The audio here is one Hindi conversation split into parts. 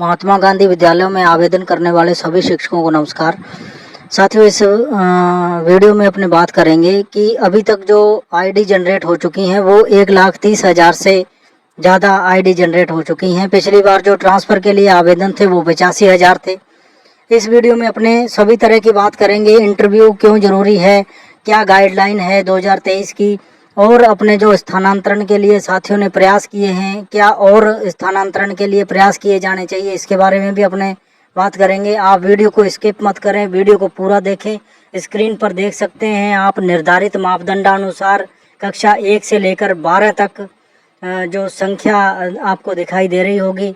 महात्मा गांधी विद्यालयों में आवेदन करने वाले सभी शिक्षकों को नमस्कार। साथियों, इस वीडियो में अपने बात करेंगे कि अभी तक जो आईडी जनरेट हो चुकी हैं वो 1,30,000 से ज़्यादा आईडी जनरेट हो चुकी हैं। पिछली बार जो ट्रांसफ़र के लिए आवेदन थे वो 85,000 थे। इस वीडियो में अपने सभी तरह की बात करेंगे। इंटरव्यू क्यों ज़रूरी है, क्या गाइडलाइन है 2023 की, और अपने जो स्थानांतरण के लिए साथियों ने प्रयास किए हैं, क्या और स्थानांतरण के लिए प्रयास किए जाने चाहिए, इसके बारे में भी अपने बात करेंगे। आप वीडियो को स्किप मत करें, वीडियो को पूरा देखें। स्क्रीन पर देख सकते हैं आप निर्धारित मापदंडानुसार कक्षा 1 से लेकर 12 तक जो संख्या आपको दिखाई दे रही होगी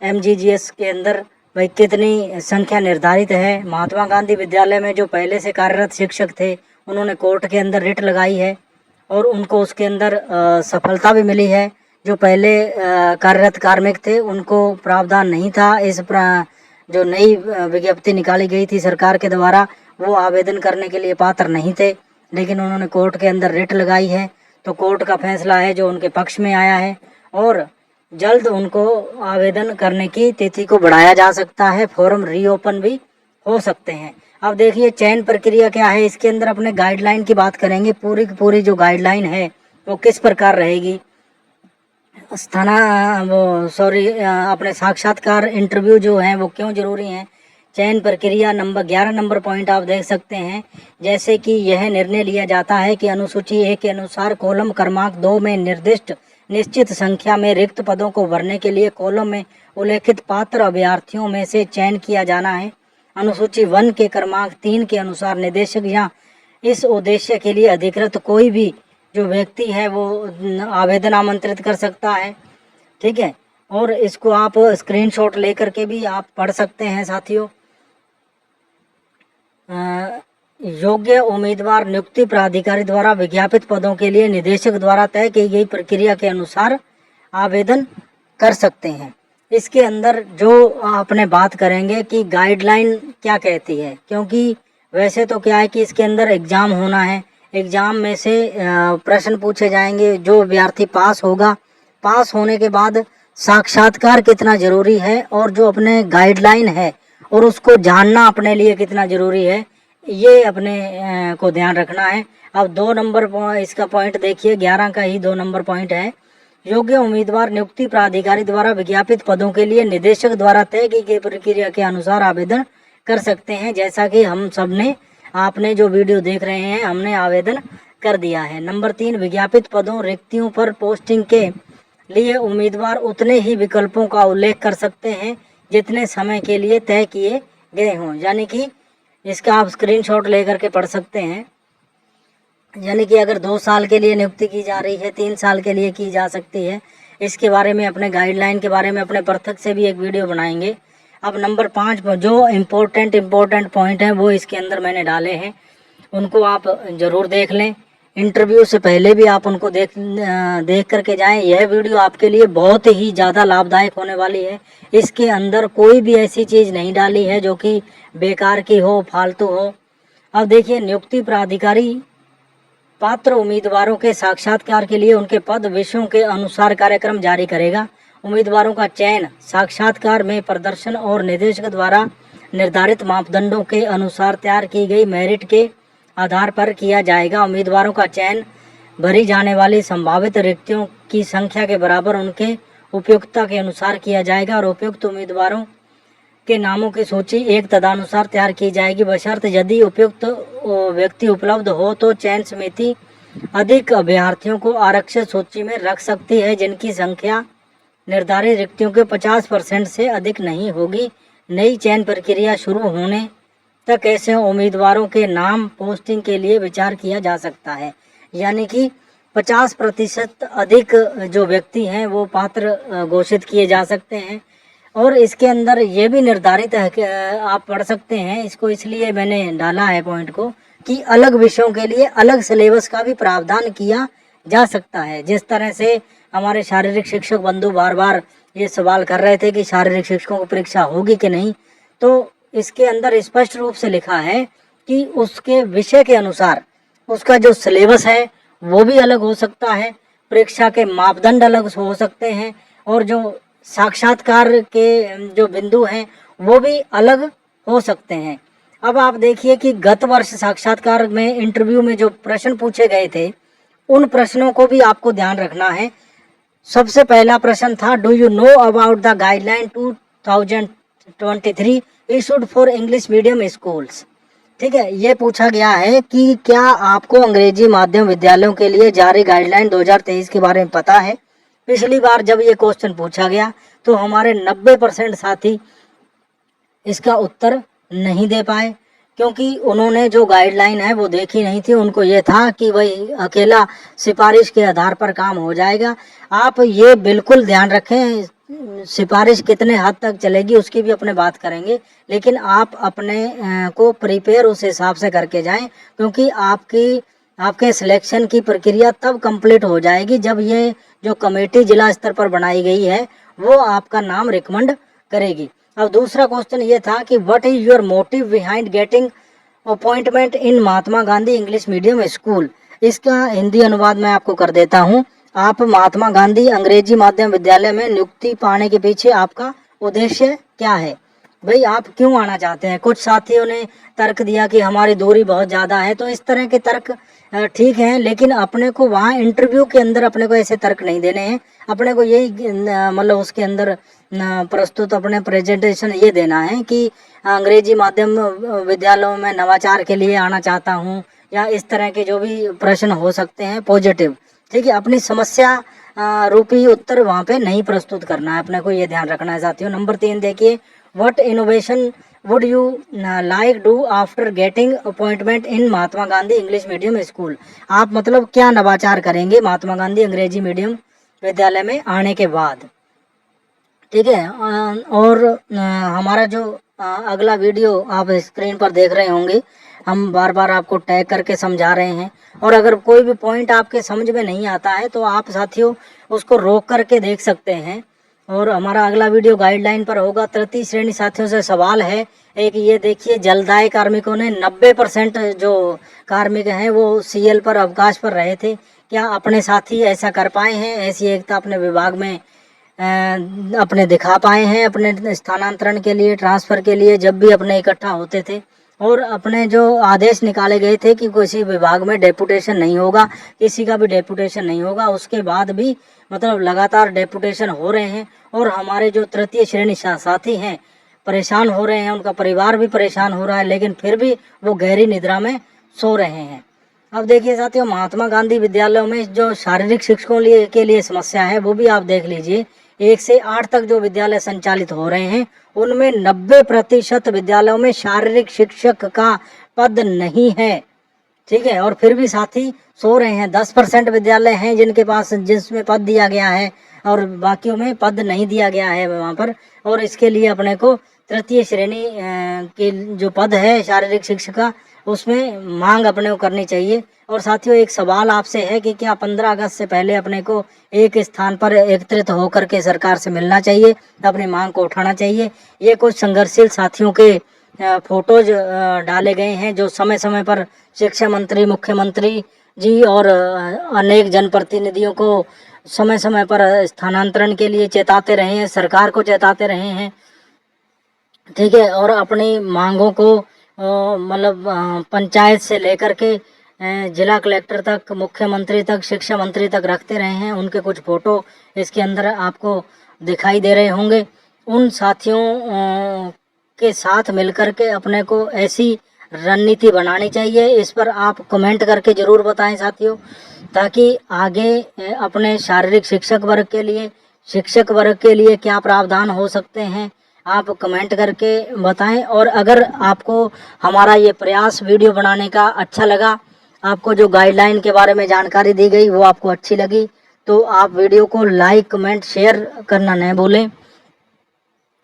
MGGS के अंदर, भाई कितनी संख्या निर्धारित है। महात्मा गांधी विद्यालय में जो पहले से कार्यरत शिक्षक थे उन्होंने कोर्ट के अंदर रिट लगाई है और उनको उसके अंदर सफलता भी मिली है। जो पहले कार्यरत कार्मिक थे उनको प्रावधान नहीं था, इस जो नई विज्ञप्ति निकाली गई थी सरकार के द्वारा, वो आवेदन करने के लिए पात्र नहीं थे, लेकिन उन्होंने कोर्ट के अंदर रिट लगाई है। तो कोर्ट का फैसला है जो उनके पक्ष में आया है और जल्द उनको आवेदन करने की तिथि को बढ़ाया जा सकता है, फॉर्म रीओपन भी हो सकते हैं। अब देखिए चयन प्रक्रिया क्या है, इसके अंदर अपने गाइडलाइन की बात करेंगे। पूरी की पूरी जो गाइडलाइन है वो किस प्रकार रहेगी। अपने साक्षात्कार इंटरव्यू जो हैं वो क्यों ज़रूरी हैं। चयन प्रक्रिया नंबर 11 नंबर पॉइंट आप देख सकते हैं, जैसे कि यह निर्णय लिया जाता है कि अनुसूची 1 के अनुसार कॉलम क्रमांक 2 में निर्दिष्ट निश्चित संख्या में रिक्त पदों को भरने के लिए कॉलम में उल्लेखित पात्र अभ्यर्थियों में से चयन किया जाना है। अनुसूची 1 के क्रमांक 3 के अनुसार निदेशक या इस उद्देश्य के लिए अधिकृत कोई भी जो व्यक्ति है वो आवेदन आमंत्रित कर सकता है। ठीक है, और इसको आप स्क्रीनशॉट लेकर के भी आप पढ़ सकते हैं। साथियों, योग्य उम्मीदवार नियुक्ति प्राधिकारी द्वारा विज्ञापित पदों के लिए निदेशक द्वारा तय की गई प्रक्रिया के अनुसार आवेदन कर सकते हैं। इसके अंदर जो अपने बात करेंगे कि गाइडलाइन क्या कहती है, क्योंकि वैसे तो क्या है कि इसके अंदर एग्ज़ाम होना है, एग्ज़ाम में से प्रश्न पूछे जाएंगे। जो अभ्यर्थी पास होगा, पास होने के बाद साक्षात्कार कितना ज़रूरी है और जो अपने गाइडलाइन है और उसको जानना अपने लिए कितना ज़रूरी है, ये अपने को ध्यान रखना है। अब 2 नंबर इसका पॉइंट देखिए, 11 का ही 2 नंबर पॉइंट है। योग्य उम्मीदवार नियुक्ति प्राधिकारी द्वारा विज्ञापित पदों के लिए निदेशक द्वारा तय की गई प्रक्रिया के अनुसार आवेदन कर सकते हैं। जैसा कि हम सब ने, आपने जो वीडियो देख रहे हैं, हमने आवेदन कर दिया है। नंबर 3, विज्ञापित पदों रिक्तियों पर पोस्टिंग के लिए उम्मीदवार उतने ही विकल्पों का उल्लेख कर सकते हैं जितने समय के लिए तय किए गए हों। यानी कि इसका आप स्क्रीनशॉट लेकर के पढ़ सकते हैं। यानी कि अगर 2 साल के लिए नियुक्ति की जा रही है, 3 साल के लिए की जा सकती है। इसके बारे में, अपने गाइडलाइन के बारे में अपने पृथक से भी एक वीडियो बनाएंगे। अब नंबर 5 पर जो इम्पोर्टेंट पॉइंट हैं वो इसके अंदर मैंने डाले हैं, उनको आप ज़रूर देख लें। इंटरव्यू से पहले भी आप उनको देख करके जाएं। यह वीडियो आपके लिए बहुत ही ज़्यादा लाभदायक होने वाली है। इसके अंदर कोई भी ऐसी चीज़ नहीं डाली है जो कि बेकार की हो, फालतू हो। अब देखिए, नियुक्ति प्राधिकारी पात्र उम्मीदवारों के साक्षात्कार के लिए उनके पद विषयों के अनुसार कार्यक्रम जारी करेगा। उम्मीदवारों का चयन साक्षात्कार में प्रदर्शन और निदेशक द्वारा निर्धारित मापदंडों के अनुसार तैयार की गई मेरिट के आधार पर किया जाएगा। उम्मीदवारों का चयन भरी जाने वाली संभावित रिक्तियों की संख्या के बराबर उनके उपयुक्तता के अनुसार किया जाएगा और उपयुक्त उम्मीदवारों के नामों की सूची एक तदनुसार तैयार की जाएगी, बशर्ते यदि उपयुक्त व्यक्ति उपलब्ध हो तो चयन समिति अधिक अभ्यर्थियों को आरक्षित सूची में रख सकती है जिनकी संख्या निर्धारित रिक्तियों के 50% से अधिक नहीं होगी। नई चयन प्रक्रिया शुरू होने तक ऐसे उम्मीदवारों के नाम पोस्टिंग के लिए विचार किया जा सकता है। यानी कि 50% अधिक जो व्यक्ति हैं वो पात्र घोषित किए जा सकते हैं। और इसके अंदर ये भी निर्धारित है कि आप पढ़ सकते हैं इसको, इसलिए मैंने डाला है पॉइंट को, कि अलग विषयों के लिए अलग सिलेबस का भी प्रावधान किया जा सकता है। जिस तरह से हमारे शारीरिक शिक्षक बंधु बार बार ये सवाल कर रहे थे कि शारीरिक शिक्षकों की परीक्षा होगी कि नहीं, तो इसके अंदर स्पष्ट रूप से लिखा है कि उसके विषय के अनुसार उसका जो सिलेबस है वो भी अलग हो सकता है, परीक्षा के मापदंड अलग हो सकते हैं, और जो साक्षात्कार के जो बिंदु हैं वो भी अलग हो सकते हैं। अब आप देखिए कि गत वर्ष साक्षात्कार में इंटरव्यू में जो प्रश्न पूछे गए थे उन प्रश्नों को भी आपको ध्यान रखना है। सबसे पहला प्रश्न था, do you know about the guideline 2023 issued for English medium schools. ठीक है, ये पूछा गया है कि क्या आपको अंग्रेजी माध्यम विद्यालयों के लिए जारी गाइडलाइन 2023 के बारे में पता है। पिछली बार जब ये क्वेश्चन पूछा गया तो हमारे 90% साथी इसका उत्तर नहीं दे पाए, क्योंकि उन्होंने जो गाइडलाइन है वो देखी नहीं थी। उनको ये था कि भाई अकेला सिफारिश के आधार पर काम हो जाएगा। आप ये बिल्कुल ध्यान रखें, सिफारिश कितने हद तक चलेगी उसकी भी अपने बात करेंगे, लेकिन आप अपने को प्रिपेयर उस हिसाब से करके जाएं, क्योंकि आपके सिलेक्शन की प्रक्रिया तब कंप्लीट हो जाएगी जब ये जो कमेटी जिला स्तर पर बनाई गई है वो आपका नाम रिकमेंड करेगी। अब दूसरा क्वेश्चन ये था कि what is your motive behind getting appointment in Mahatma Gandhi English medium school. इसका हिंदी अनुवाद मैं आपको कर देता हूँ। आप महात्मा गांधी अंग्रेजी माध्यम विद्यालय में नियुक्ति पाने के पीछे आपका उद्देश्य क्या है। भाई आप क्यों आना चाहते हैं। कुछ साथियों ने तर्क दिया कि हमारी दूरी बहुत ज़्यादा है, तो इस तरह के तर्क ठीक हैं, लेकिन अपने को वहाँ इंटरव्यू के अंदर अपने को ऐसे तर्क नहीं देने हैं। अपने को यही मतलब उसके अंदर प्रस्तुत अपने प्रेजेंटेशन ये देना है कि अंग्रेजी माध्यम विद्यालयों में नवाचार के लिए आना चाहता हूँ, या इस तरह के जो भी प्रश्न हो सकते हैं पॉजिटिव। ठीक है, अपनी समस्या रूपी उत्तर वहाँ पे नहीं प्रस्तुत करना है, अपने को ये ध्यान रखना है साथियों। नंबर 3 देखिए, what innovation would you like do after getting appointment in Mahatma Gandhi English medium school. आप मतलब क्या नवाचार करेंगे महात्मा गांधी अंग्रेजी मीडियम विद्यालय में आने के बाद। ठीक है, और हमारा जो अगला वीडियो आप स्क्रीन पर देख रहे होंगे, हम बार बार आपको टैग करके समझा रहे हैं, और अगर कोई भी पॉइंट आपके समझ में नहीं आता है तो आप साथियों उसको रोक करके देख सकते हैं। और हमारा अगला वीडियो गाइडलाइन पर होगा। तृतीय श्रेणी साथियों से सवाल है एक, ये देखिए, जलदाय कार्मिकों ने 90% जो कार्मिक हैं वो CL पर अवकाश पर रहे थे। क्या अपने साथी ऐसा कर पाए हैं, ऐसी एकता अपने विभाग में अपने दिखा पाए हैं अपने स्थानांतरण के लिए, ट्रांसफ़र के लिए, जब भी अपने इकट्ठा होते थे। और अपने जो आदेश निकाले गए थे कि किसी विभाग में डेपुटेशन नहीं होगा, किसी का भी डेपुटेशन नहीं होगा, उसके बाद भी मतलब लगातार डेपुटेशन हो रहे हैं, और हमारे जो तृतीय श्रेणी साथी हैं परेशान हो रहे हैं, उनका परिवार भी परेशान हो रहा है, लेकिन फिर भी वो गहरी निद्रा में सो रहे हैं। अब देखिए साथियों, महात्मा गांधी विद्यालयों में जो शारीरिक शिक्षकों के लिए समस्या है वो भी आप देख लीजिए। 1 से 8 तक जो विद्यालय संचालित हो रहे हैं उनमें 90% विद्यालयों में शारीरिक शिक्षक का पद नहीं है। ठीक है, और फिर भी साथी सो रहे हैं। 10% विद्यालय हैं जिनके पास जिसमें पद दिया गया है, और बाकियों में पद नहीं दिया गया है वहाँ पर। और इसके लिए अपने को तृतीय श्रेणी के जो पद है शारीरिक शिक्षक का, उसमें मांग अपने को करनी चाहिए। और साथियों, एक सवाल आपसे है कि क्या 15 अगस्त से पहले अपने को एक स्थान पर एकत्रित होकर के सरकार से मिलना चाहिए, अपनी मांग को उठाना चाहिए। ये कुछ संघर्षशील साथियों के फोटोज डाले गए हैं जो समय समय पर शिक्षा मंत्री, मुख्यमंत्री जी और अनेक जनप्रतिनिधियों को समय समय पर स्थानांतरण के लिए चेताते रहे हैं, सरकार को चेताते रहे हैं। ठीक है, और अपनी मांगों को मतलब पंचायत से लेकर के जिला कलेक्टर तक, मुख्यमंत्री तक, शिक्षा मंत्री तक रखते रहे हैं। उनके कुछ फोटो इसके अंदर आपको दिखाई दे रहे होंगे। उन साथियों के साथ मिलकर के अपने को ऐसी रणनीति बनानी चाहिए। इस पर आप कमेंट करके ज़रूर बताएं साथियों, ताकि आगे अपने शारीरिक शिक्षक वर्ग के लिए क्या प्रावधान हो सकते हैं, आप कमेंट करके बताएं। और अगर आपको हमारा ये प्रयास वीडियो बनाने का अच्छा लगा, आपको जो गाइडलाइन के बारे में जानकारी दी गई वो आपको अच्छी लगी, तो आप वीडियो को लाइक, कमेंट, शेयर करना न भूलें।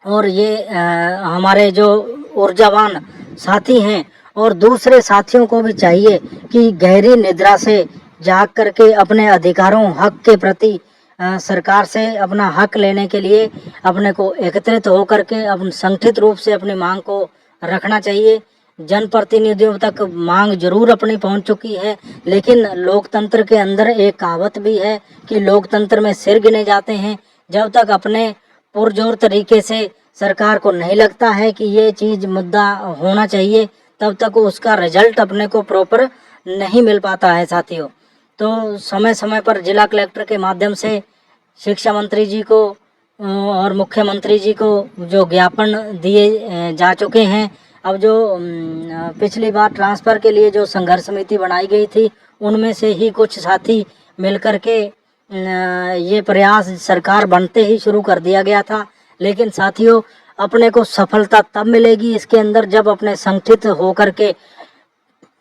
और ये हमारे जो ऊर्जावान साथी हैं और दूसरे साथियों को भी चाहिए कि गहरी निद्रा से जाग करके अपने अधिकारों, हक के प्रति सरकार से अपना हक लेने के लिए अपने को एकत्रित होकर के अपन संगठित रूप से अपनी मांग को रखना चाहिए। जनप्रतिनिधियों तक मांग जरूर अपनी पहुंच चुकी है, लेकिन लोकतंत्र के अंदर एक कहावत भी है कि लोकतंत्र में सिर गिने जाते हैं। जब तक अपने पुरजोर तरीके से सरकार को नहीं लगता है कि ये चीज़ मुद्दा होना चाहिए, तब तक उसका रिजल्ट अपने को प्रॉपर नहीं मिल पाता है साथियों। तो समय समय पर जिला कलेक्टर के माध्यम से शिक्षा मंत्री जी को और मुख्यमंत्री जी को जो ज्ञापन दिए जा चुके हैं। अब जो पिछली बार ट्रांसफ़र के लिए जो संघर्ष समिति बनाई गई थी, उनमें से ही कुछ साथी मिलकर के ये प्रयास सरकार बनते ही शुरू कर दिया गया था। लेकिन साथियों, अपने को सफलता तब मिलेगी इसके अंदर जब अपने संगठित होकर के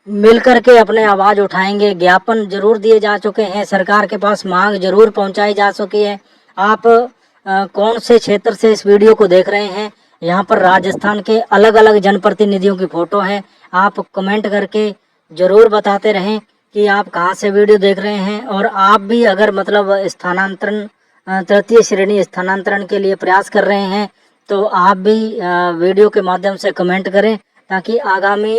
मिलकर के अपने आवाज़ उठाएंगे। ज्ञापन जरूर दिए जा चुके हैं, सरकार के पास मांग जरूर पहुंचाई जा चुकी है। आप कौन से क्षेत्र से इस वीडियो को देख रहे हैं, यहाँ पर राजस्थान के अलग अलग जनप्रतिनिधियों की फ़ोटो है। आप कमेंट करके ज़रूर बताते रहें कि आप कहाँ से वीडियो देख रहे हैं। और आप भी अगर मतलब स्थानांतरण, तृतीय श्रेणी स्थानांतरण के लिए प्रयास कर रहे हैं, तो आप भी वीडियो के माध्यम से कमेंट करें, ताकि आगामी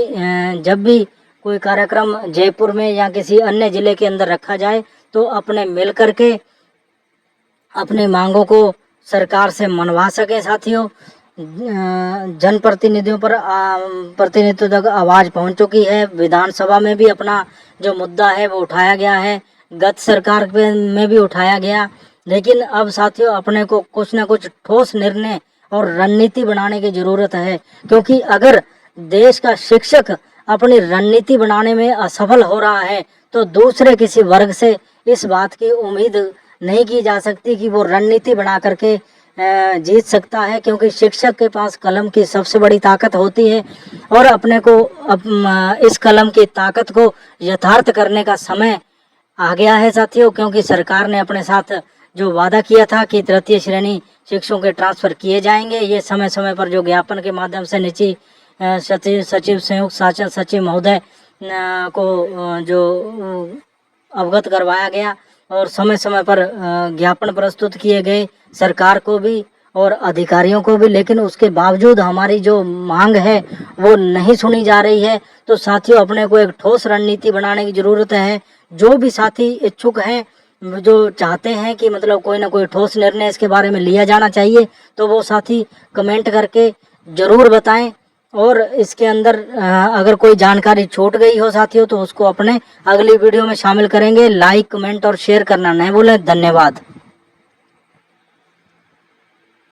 जब भी कोई कार्यक्रम जयपुर में या किसी अन्य ज़िले के अंदर रखा जाए, तो अपने मिल कर के अपनी मांगों को सरकार से मनवा सके। साथियों, जनप्रतिनिधियों पर प्रतिनिधित्व तक आवाज़ पहुंच चुकी है। विधानसभा में भी अपना जो मुद्दा है वो उठाया गया है, गत सरकार में भी उठाया गया। लेकिन अब साथियों, अपने को कुछ न कुछ ठोस निर्णय और रणनीति बनाने की ज़रूरत है, क्योंकि अगर देश का शिक्षक अपनी रणनीति बनाने में असफल हो रहा है, तो दूसरे किसी वर्ग से इस बात की उम्मीद नहीं की जा सकती कि वो रणनीति बना करके जीत सकता है। क्योंकि शिक्षक के पास कलम की सबसे बड़ी ताकत होती है, और अपने को इस कलम की ताकत को यथार्थ करने का समय आ गया है साथियों। क्योंकि सरकार ने अपने साथ जो वादा किया था कि तृतीय श्रेणी शिक्षकों के ट्रांसफ़र किए जाएंगे, ये समय समय पर जो ज्ञापन के माध्यम से निजी सचिव, संयुक्त शासन सचिव महोदय को जो अवगत करवाया गया, और समय समय पर ज्ञापन प्रस्तुत किए गए सरकार को भी और अधिकारियों को भी। लेकिन उसके बावजूद हमारी जो मांग है वो नहीं सुनी जा रही है। तो साथियों, अपने को एक ठोस रणनीति बनाने की ज़रूरत है। जो भी साथी इच्छुक हैं, जो चाहते हैं कि मतलब कोई ना कोई ठोस निर्णय इसके बारे में लिया जाना चाहिए, तो वो साथी कमेंट करके ज़रूर बताएं। और इसके अंदर अगर कोई जानकारी छूट गई हो साथियों, तो उसको अपने अगली वीडियो में शामिल करेंगे। लाइक, कमेंट और शेयर करना नहीं भूलें। धन्यवाद।